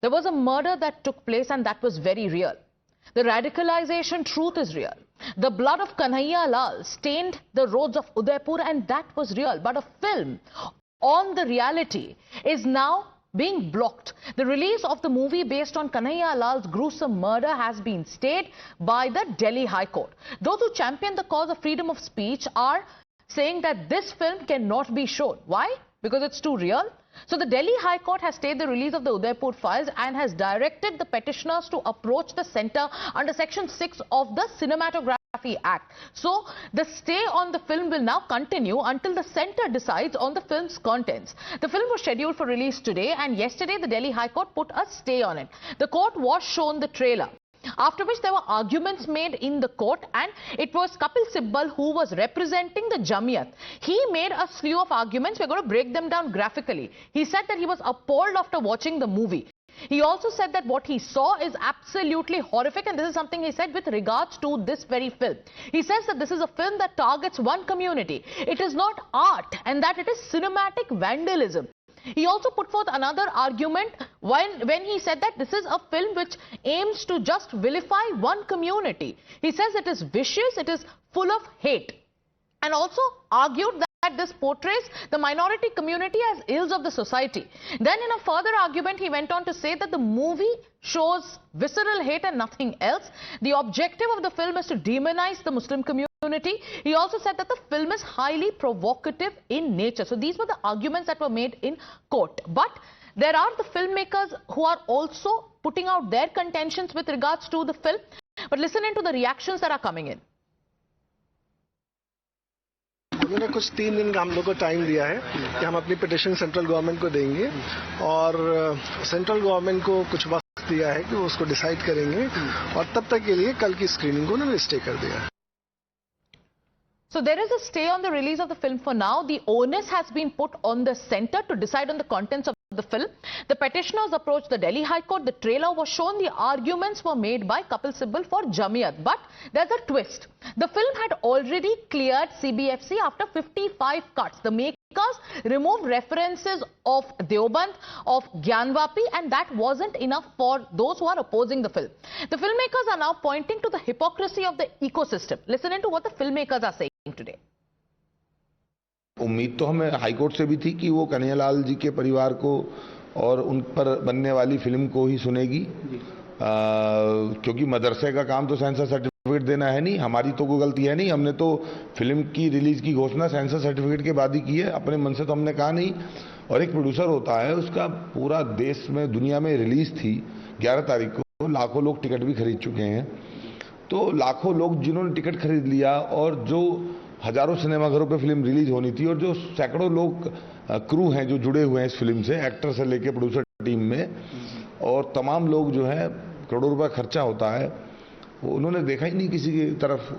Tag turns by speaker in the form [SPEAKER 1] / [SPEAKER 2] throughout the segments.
[SPEAKER 1] There was a murder that took place and that was very real. The radicalization truth is real. The blood of Kanhaiya Lal stained the roads of Udaipur and that was real. But a film on the reality is now being blocked. The release of the movie based on Kanhaiya Lal's gruesome murder has been stayed by the Delhi High Court. Those who champion the cause of freedom of speech are saying that this film cannot be shown. Why? Because it's too real. So the Delhi High Court has stayed the release of the Udaipur Files and has directed the petitioners to approach the centre under Section 6 of the Cinematography Act. So the stay on the film will now continue until the centre decides on the film's contents. The film was scheduled for release today and yesterday the Delhi High Court put a stay on it. The court was shown the trailer, after which there were arguments made in the court, and it was Kapil Sibal who was representing the Jamiyat. He made a slew of arguments. We're going to break them down graphically. He said that he was appalled after watching the movie. He also said that what he saw is absolutely horrific, and this is something he said with regards to this very film. He says that this is a film that targets one community. It is not art, and that it is cinematic vandalism. He also put forth another argument when he said that this is a film which aims to just vilify one community. He says it is vicious, it is full of hate, and also argued that this portrays the minority community as ills of the society. Then in a further argument, he went on to say that the movie shows visceral hate and nothing else. The objective of the film is to demonize the Muslim community. He also said that the film is highly provocative in nature. So these were the arguments that were made in court. But there are the filmmakers who are also putting out their contentions with regards to the film. But listen into the reactions that are coming in.
[SPEAKER 2] उन्होंने कुछ 3 दिन का हम लोग को time दिया है कि हम अपनी पिटिशन सेंट्रल गवर्नमेंट को देंगे और सेंट्रल गवर्नमेंट को कुछ वक्त दिया है कि वो उसको डिसाइड करेंगे और तब तक के लिए कल की स्क्रीनिंग को उन्होंने स्टे कर दिया है.
[SPEAKER 1] So there is a stay on the release of the film for now. The onus has been put on the centre to decide on the contents of the film. The petitioners approached the Delhi High Court. The trailer was shown. The arguments were made by Kapil Sibal for Jamiyat. But there's a twist. The film had already cleared CBFC after 55 cuts. The makers removed references of Deoband, of Gyanvapi, and that wasn't enough for those who are opposing the film. The filmmakers are now pointing to the hypocrisy of the ecosystem. Listen to what the filmmakers are saying today.
[SPEAKER 3] उम्मीद तो हमें high court से भी थी कि वो कन्हैया लाल जी के परिवार को और उन पर बनने वाली फिल्म को ही सुनेगी, क्योंकि मदरसे का काम तो सेंसर सर्टिफिकेट देना है नहीं, हमारी तो कोई गलती है नहीं. हमने तो फिल्म की रिलीज की घोषणा सेंसर सर्टिफिकेट के बाद ही की है, अपने मन से तो हमने कहा नहीं. और एक प्रोड्यूसर होता है, उसका पूरा देश में दुनिया में रिलीज थी 11 तारीख को, लाखों लोग टिकट भी खरीद चुके हैं. तो लाखों लोग जिन्होंने टिकट खरीद लिया और जो हजारों सिनेमाघरों पे फिल्म रिलीज होनी थी और जो सैकड़ों लोग क्रू हैं जो जुड़े हुए हैं इस फिल्म से, एक्टर से लेके प्रोड्यूसर टीम में, और तमाम लोग जो है करोड़ों रुपए खर्चा होता है, वो उन्होंने देखा ही नहीं किसी की तरफ.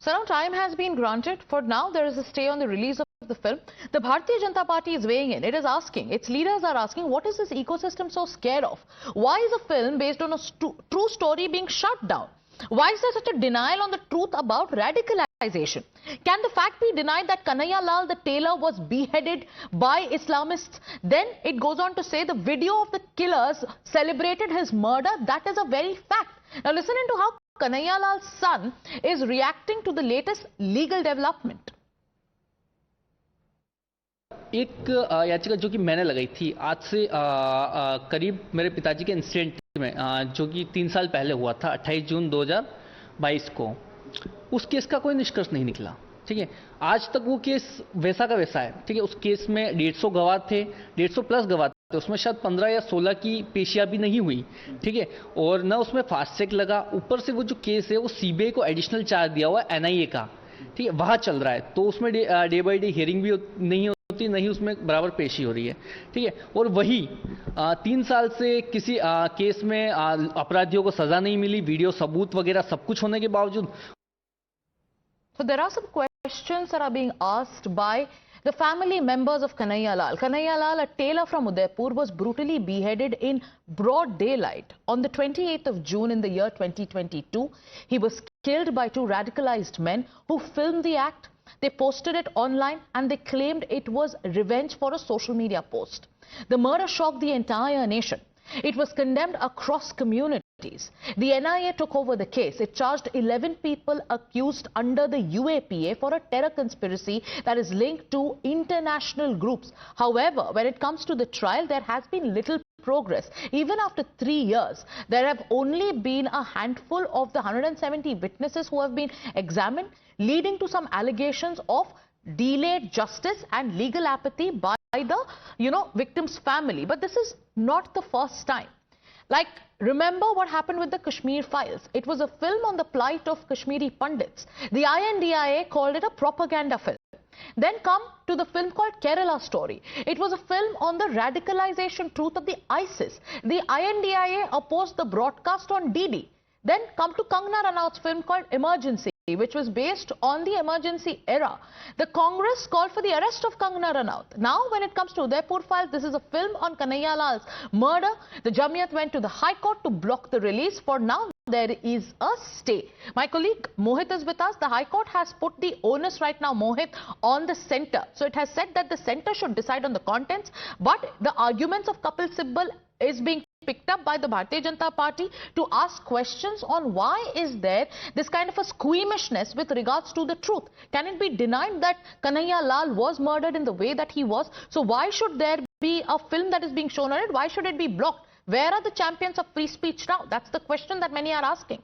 [SPEAKER 1] So now time has been granted. For now, there is a stay on the release of the film. The Bharatiya Janata Party is weighing in. It is asking, its leaders are asking, what is this ecosystem so scared of? Why is a film based on a true story being shut down? Why is there such a denial on the truth about radicalization? Can the fact be denied that Kanhaiya Lal, the tailor, was beheaded by Islamists? Then it goes on to say the video of the killers celebrated his murder. That is a very fact. Now listen into how Kanhaiya Lal's son is reacting to the latest legal development.
[SPEAKER 4] एक याचिका जो कि मैंने लगाई थी आज से करीब मेरे पिताजी के इंसिडेंट में, जो कि 3 साल पहले हुआ था 28 जून 2022 को, उस केस का कोई निष्कर्ष नहीं निकला. ठीक है, आज तक वो केस वैसा का वैसा है. ठीक है, उस केस में 150 गवाह थे, 150 प्लस गवाह थे, उसमें शायद 15 या 16 की पेशियां भी नहीं हुई. ठीक है, और न उसमें फास्ट ट्रैक लगा. ऊपर से वो जो केस है वो सीबीआई को एडिशनल चार्ज दिया हुआ है एनआईए का. ठीक है, वहां चल रहा है, तो उसमें डे बाई डे हियरिंग भी नहीं नहीं उसमें बराबर पेशी हो रही है. ठीक है, और वही 3 साल से किसी केस में अपराधियों को सजा नहीं मिली, वीडियो सबूत वगैरह सब कुछ होने के बावजूद.
[SPEAKER 1] So there are some questions that are being asked by the family members of Kanhaiya Lal. Kanhaiya Lal, a tailor from Udaipur, was brutally beheaded in broad daylight on the 28th of June in the year 2022. He was killed by 2 radicalized men who filmed the act. They posted it online and they claimed it was revenge for a social media post. The murder shocked the entire nation. It was condemned across communities. The NIA took over the case. It charged 11 people accused under the UAPA for a terror conspiracy that is linked to international groups. However, when it comes to the trial, there has been little progress. Even after 3 years, there have only been a handful of the 170 witnesses who have been examined, leading to some allegations of delayed justice and legal apathy by the, victim's family. But this is not the first time. Like, remember what happened with the Kashmir Files? It was a film on the plight of Kashmiri Pandits. The INDIA called it a propaganda film. Then come to the film called Kerala Story. It was a film on the radicalization truth of the ISIS. The INDIA opposed the broadcast on DD. Then come to Kangana Ranaut's film called Emergency, which was based on the emergency era. The Congress called for the arrest of Kangana Ranaut. Now, when it comes to Udaipur Files, this is a film on Kanhaiya Lal's murder. The Jamiyat went to the High Court to block the release. For now, there is a stay. My colleague Mohit is with us. The High Court has put the onus right now, Mohit, on the centre. So it has said that the centre should decide on the contents, but the arguments of Kapil Sibal is being picked up by the Bharatiya Janata Party to ask questions on why is there this kind of a squeamishness with regards to the truth. Can it be denied that Kanhaiya Lal was murdered in the way that he was? So why should there be a film that is being shown on it? Why should it be blocked? Where are the champions of free speech now? That's the question that many are asking.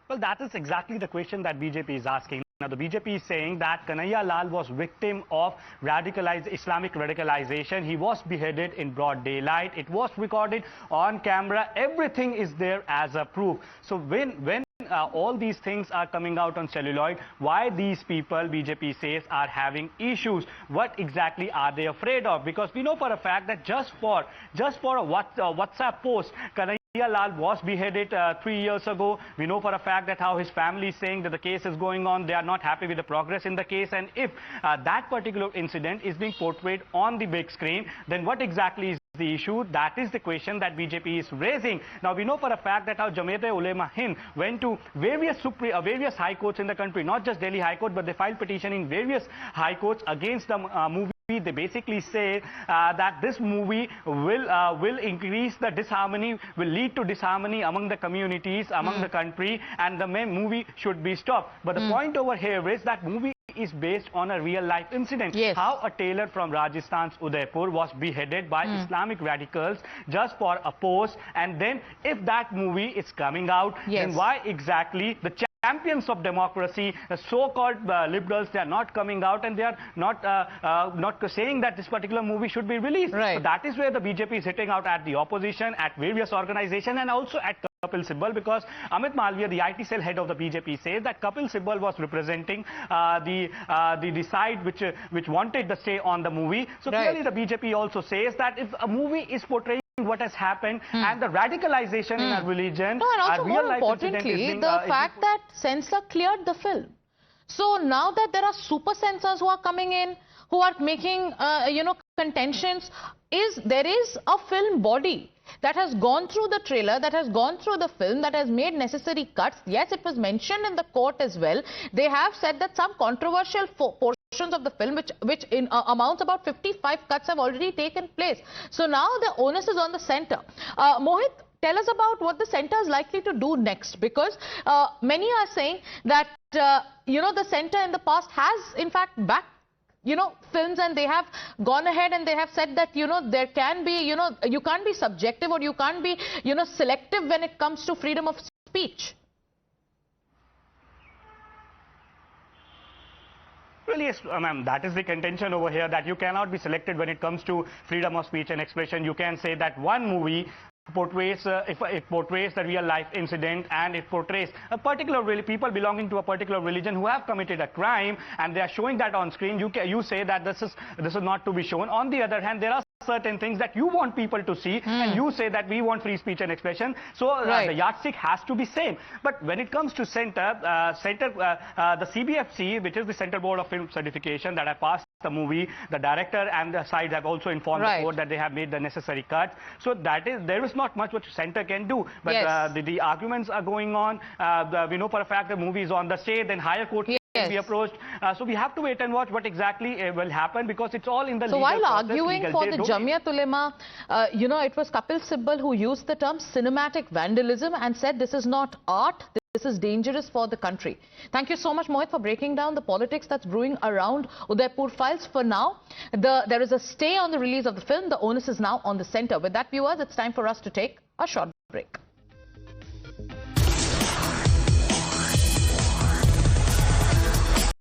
[SPEAKER 5] Well, that is exactly the question that BJP is asking. Now, the BJP is saying that Kanhaiya Lal was victim of Islamic radicalization. He was beheaded in broad daylight. It was recorded on camera. Everything is there as a proof. So when all these things are coming out on celluloid, why these people, BJP says, are having issues? What exactly are they afraid of? Because we know for a fact that just for a WhatsApp post, Kanhaiya Lal was beheaded 3 years ago. We know for a fact that how his family is saying that the case is going on. They are not happy with the progress in the case. And if that particular incident is being portrayed on the big screen, then what exactly is the issue? That is the question that BJP is raising. Now, we know for a fact that how Jamiyat-e-Ulema Hind went to various high courts in the country, not just Delhi High Court, but they filed petition in various high courts against the movie. They basically say that this movie will increase the disharmony, will lead to disharmony among the communities, among the country, and the movie should be stopped. But the point over here is that movie is based on a real life incident.
[SPEAKER 1] Yes.
[SPEAKER 5] How a tailor from Rajasthan's Udaipur was beheaded by Islamic radicals just for a post, and then if that movie is coming out, then why exactly the champions of democracy, the so-called liberals, they are not coming out and they are not saying that this particular movie should be released.
[SPEAKER 1] Right.
[SPEAKER 5] So that is where the BJP is hitting out at the opposition, at various organizations, and also at Kapil Sibal, because Amit Malviya, the IT cell head of the BJP, says that Kapil Sibal was representing the side which wanted the stay on the movie. So clearly the BJP also says that if a movie is portraying what has happened and the radicalization in our religion,
[SPEAKER 1] no, and also more importantly, the fact that censor cleared the film. So now that there are super censors who are coming in, who are making contentions, there is a film body that has gone through the trailer, that has gone through the film, that has made necessary cuts. Yes, it was mentioned in the court as well. They have said that some controversial portions of the film, which in amounts about 55 cuts, have already taken place. So now the onus is on the centre. Mohit, tell us about what the centre is likely to do next, because many are saying that the centre in the past has in fact backed films, and they have gone ahead and they have said that, there can be, you can't be subjective or you can't be, selective when it comes to freedom of speech.
[SPEAKER 5] Really, yes, ma'am, that is the contention over here, that you cannot be selected when it comes to freedom of speech and expression. You can say that one movie portrays if it portrays the real life incident, and it portrays a particular people belonging to a particular religion who have committed a crime, and they are showing that on screen, you say that this is not to be shown. On the other hand, there are certain things that you want people to see, and you say that we want free speech and expression. So the yardstick has to be same. But when it comes to the CBFC, which is the Central Board of Film Certification, that have passed the movie. The director and the sides have also informed the court that they have made the necessary cuts. So there is not much which center can do. But the arguments are going on. We know for a fact the movie is on the stay. Then higher court can be approached. So we have to wait and watch what exactly will happen, because it's all in the legal process. So while
[SPEAKER 1] arguing for the Jamiat Ulema, you know, it was Kapil Sibal who used the term cinematic vandalism and said this is not art. This is dangerous for the country. Thank you so much, Mohit, for breaking down the politics that's brewing around Udaipur Files. For now, there is a stay on the release of the film. The onus is now on the centre. With that, viewers, it's time for us to take a short break.